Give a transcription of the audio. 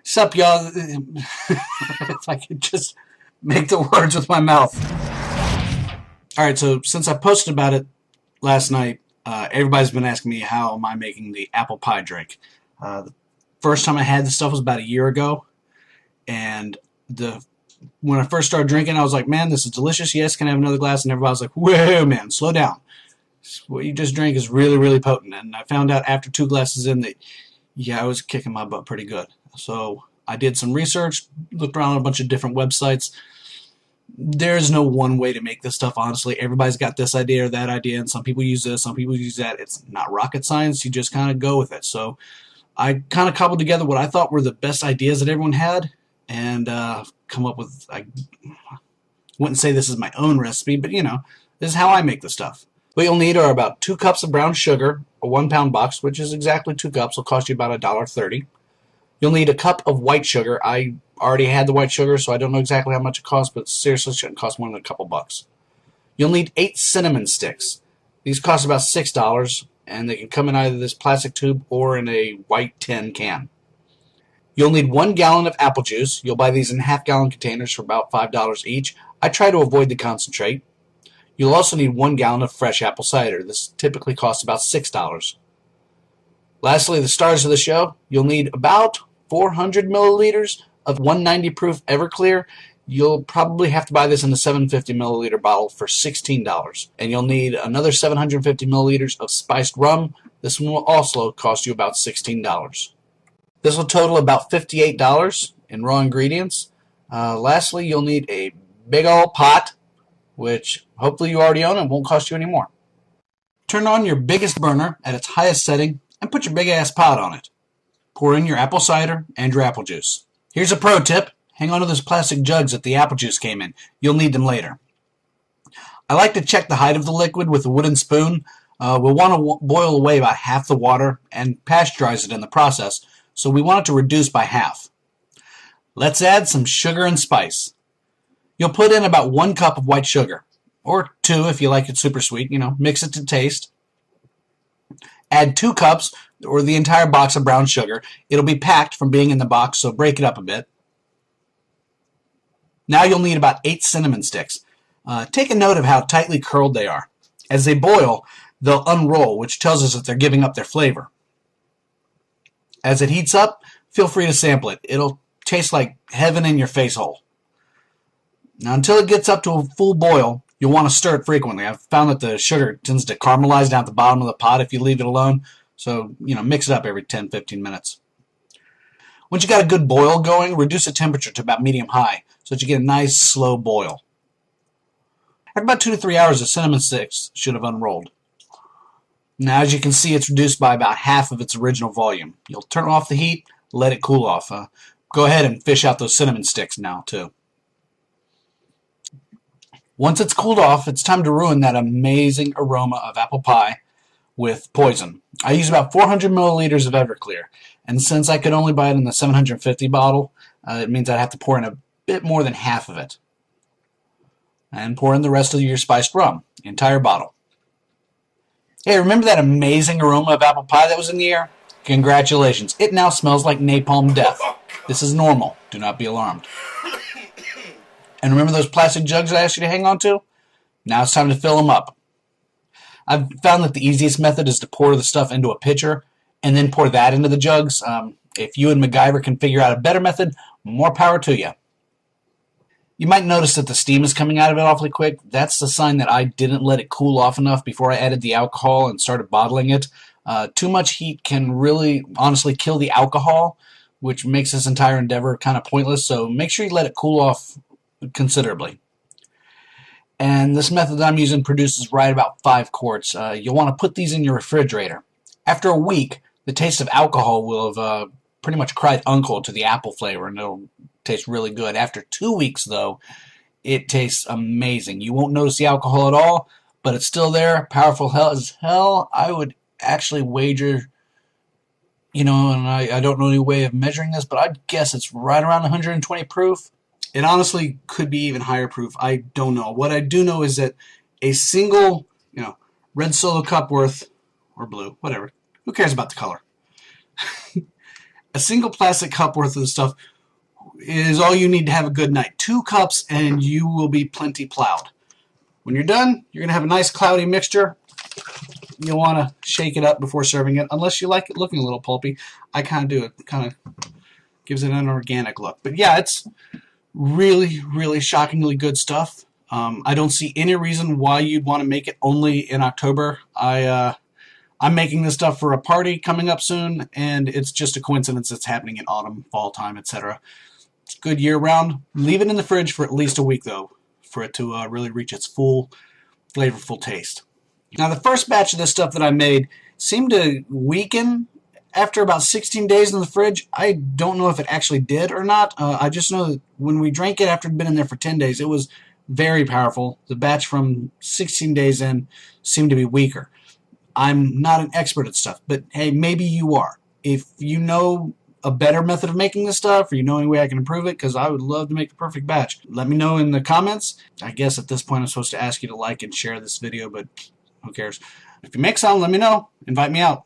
Sup, y'all? If I could just make the words with my mouth. Alright, so since I posted about it last night, everybody's been asking me how am I making the apple pie drink. The first time I had this stuff was about a year ago, and when I first started drinking, I was like, man, this is delicious. Yes, can I have another glass? And everybody was like, whoa, man, slow down. What you just drank is really, really potent. And I found out after 2 glasses in that, yeah, I was kicking my butt pretty good. So I did some research, looked around on a bunch of different websites. There's no one way to make this stuff, honestly. Everybody's got this idea or that idea, and some people use this, some people use that. It's not rocket science. You just kind of go with it. So I kind of cobbled together what I thought were the best ideas that everyone had, and come up with, I wouldn't say this is my own recipe, but this is how I make the stuff. What you'll need are about 2 cups of brown sugar, a 1-pound box, which is exactly 2 cups, will cost you about $1.30. You'll need a cup of white sugar. I already had the white sugar, so I don't know exactly how much it costs, but seriously, it shouldn't cost more than a couple bucks. You'll need 8 cinnamon sticks. These cost about $6, and they can come in either this plastic tube or in a white tin can. You'll need 1 gallon of apple juice. You'll buy these in half-gallon containers for about $5 each. I try to avoid the concentrate. You'll also need 1 gallon of fresh apple cider. This typically costs about $6. Lastly, the stars of the show, you'll need about 400 milliliters of 190 proof Everclear. You'll probably have to buy this in a 750 milliliter bottle for $16. And you'll need another 750 milliliters of spiced rum. This one will also cost you about $16. This will total about $58 in raw ingredients. Lastly, you'll need a big old pot, which hopefully you already own and won't cost you any more. Turn on your biggest burner at its highest setting and put your big ass pot on it. Pour in your apple cider and your apple juice. Here's a pro tip. Hang on to those plastic jugs that the apple juice came in. You'll need them later. I like to check the height of the liquid with a wooden spoon. We'll want to boil away about half the water and pasteurize it in the process, so we want it to reduce by half. Let's add some sugar and spice. You'll put in about 1 cup of white sugar, or 2 if you like it super sweet, mix it to taste. Add 2 cups or the entire box of brown sugar. It'll be packed from being in the box, so break it up a bit. Now you'll need about 8 cinnamon sticks. Take a note of how tightly curled they are. As they boil, they'll unroll, which tells us that they're giving up their flavor. As it heats up, feel free to sample it. It'll taste like heaven in your face hole. Now, until it gets up to a full boil, you'll want to stir it frequently. I've found that the sugar tends to caramelize down at the bottom of the pot if you leave it alone. So, mix it up every 10-15 minutes. Once you got a good boil going, reduce the temperature to about medium-high so that you get a nice, slow boil. After about 2 to 3 hours, the cinnamon sticks should have unrolled. Now, as you can see, it's reduced by about half of its original volume. You'll turn off the heat, let it cool off. Go ahead and fish out those cinnamon sticks now, too. Once it's cooled off, it's time to ruin that amazing aroma of apple pie with poison. I use about 400 milliliters of Everclear, and since I could only buy it in the 750 bottle, it means I'd have to pour in a bit more than half of it. And pour in the rest of your spiced rum, the entire bottle. Hey, remember that amazing aroma of apple pie that was in the air? Congratulations, it now smells like napalm death. This is normal, do not be alarmed. And remember those plastic jugs I asked you to hang on to? Now it's time to fill them up. I've found that the easiest method is to pour the stuff into a pitcher and then pour that into the jugs. If you and MacGyver can figure out a better method, more power to you. You might notice that the steam is coming out of it awfully quick. That's the sign that I didn't let it cool off enough before I added the alcohol and started bottling it. Too much heat can really, honestly, kill the alcohol, which makes this entire endeavor kind of pointless. So make sure you let it cool off considerably. And this method that I'm using produces right about 5 quarts. You'll want to put these in your refrigerator. After a week, the taste of alcohol will have pretty much cried uncle to the apple flavor, and it'll taste really good. After 2 weeks, though, it tastes amazing. You won't notice the alcohol at all, but it's still there, powerful as hell. I would actually wager, and I don't know any way of measuring this, but I'd guess it's right around 120 proof. It honestly could be even higher proof. I don't know. What I do know is that a single, red Solo cup worth, or blue, whatever. Who cares about the color? A single plastic cup worth of the stuff is all you need to have a good night. 2 cups and you will be plenty plowed. When you're done, you're going to have a nice cloudy mixture. You'll want to shake it up before serving it, unless you like it looking a little pulpy. I kind of do. It kind of gives it an organic look. But yeah, it's really, really shockingly good stuff. I don't see any reason why you'd want to make it only in October. I'm making this stuff for a party coming up soon, and it's just a coincidence it's happening in autumn, fall time, etc. It's good year-round. Leave it in the fridge for at least a week, though, for it to really reach its full, flavorful taste. Now, the first batch of this stuff that I made seemed to weaken after about 16 days in the fridge. I don't know if it actually did or not. I just know that when we drank it after it had been in there for 10 days, it was very powerful. The batch from 16 days in seemed to be weaker. I'm not an expert at stuff, but hey, maybe you are. If you know a better method of making this stuff, or you know any way I can improve it, because I would love to make the perfect batch, let me know in the comments. I guess at this point I'm supposed to ask you to like and share this video, but who cares? If you make some, let me know. Invite me out.